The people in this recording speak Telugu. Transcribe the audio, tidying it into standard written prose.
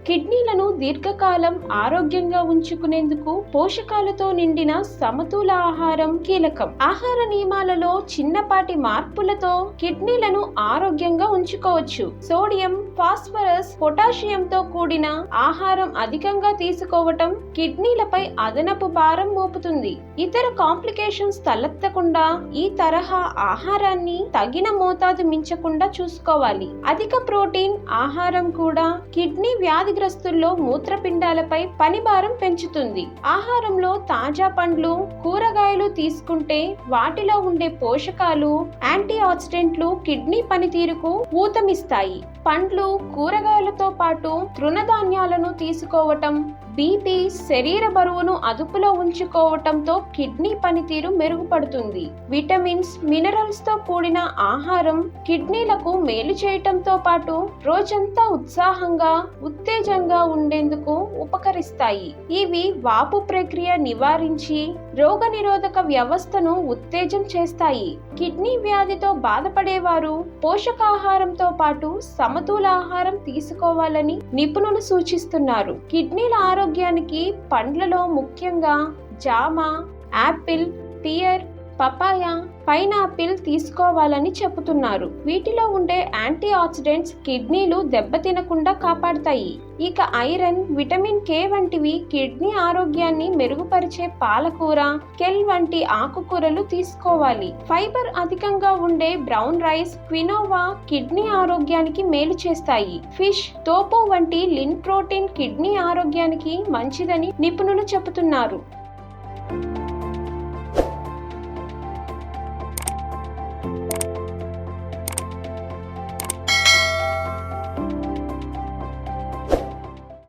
కిడ్నీలను దీర్ఘకాలం ఆరోగ్యంగా ఉంచుకునేందుకు పోషకాలతో నిండిన సమతుల ఆహారం కీలకం. ఆహార నియమాలలో చిన్నపాటి మార్పులతో కిడ్నీలను ఆరోగ్యంగా ఉంచుకోవచ్చు. సోడియం, ఫాస్ఫరస్, పొటాషియంతో కూడిన ఆహారం అధికంగా తీసుకోవటం కిడ్నీలపై అదనపు భారం మోపుతుంది. ఇతర కాంప్లికేషన్స్ తలెత్తకుండా ఈ తరహా ఆహారాన్ని తగిన మోతాదు మించకుండా చూసుకోవాలి. అధిక ప్రోటీన్ ఆహారం కూడా కిడ్నీ వ్యాధిగ్రస్తుల్లో మూత్రపిండాలపై పనిభారం పెంచుతుంది. ఆహారంలో తాజా పండ్లు, కూరగాయలు తీసుకుంటే వాటిలో ఉండే పోషకాలు, యాంటీ ఆక్సిడెంట్లు కిడ్నీ పనితీరుకు ఊతమిస్తాయి. పండ్లు, కూరగాయలతో పాటు తృణధాన్యాలను తీసుకోవటం బీపీ, శరీర బరువును అదుపులో ఉంచుకోవటంతో కిడ్నీ పనితీరు మెరుగుపడుతుంది. విటమిన్స్, మినరల్స్ తో కూడిన ఆహారం కిడ్నీలకు మేలు చేయటంతో పాటు రోజంతా ఉత్సాహంగా, ఉత్తేజంగా ఉండేందుకు ఉపకరిస్తాయి. ఇవి వాపు ప్రక్రియ నివారించి రోగనిరోధక వ్యవస్థను ఉత్తేజం చేస్తాయి. కిడ్నీ వ్యాధితో బాధపడేవారు పోషకాహారంతో పాటు సమతుల ఆహారం తీసుకోవాలని నిపుణులు సూచిస్తున్నారు. కిడ్నీల ఆరోగ్యానికి పండ్లలో ముఖ్యంగా జామ, యాపిల్, పియర్, పపాయ, పైనాపిల్ తీసుకోవాలని చెబుతున్నారు. వీటిలో ఉండే యాంటీ ఆక్సిడెంట్స్ కిడ్నీలు దెబ్బతినకుండా కాపాడతాయి. ఇక ఐరన్, విటమిన్ కే వంటివి కిడ్నీ ఆరోగ్యాన్ని మెరుగుపరిచే పాలకూర, కెల్ వంటి ఆకుకూరలు తీసుకోవాలి. ఫైబర్ అధికంగా ఉండే బ్రౌన్ రైస్, క్వినోవా కిడ్నీ ఆరోగ్యానికి మేలు చేస్తాయి. ఫిష్, తోపు వంటి లిన్ ప్రోటీన్ కిడ్నీ ఆరోగ్యానికి మంచిదని నిపుణులు చెబుతున్నారు.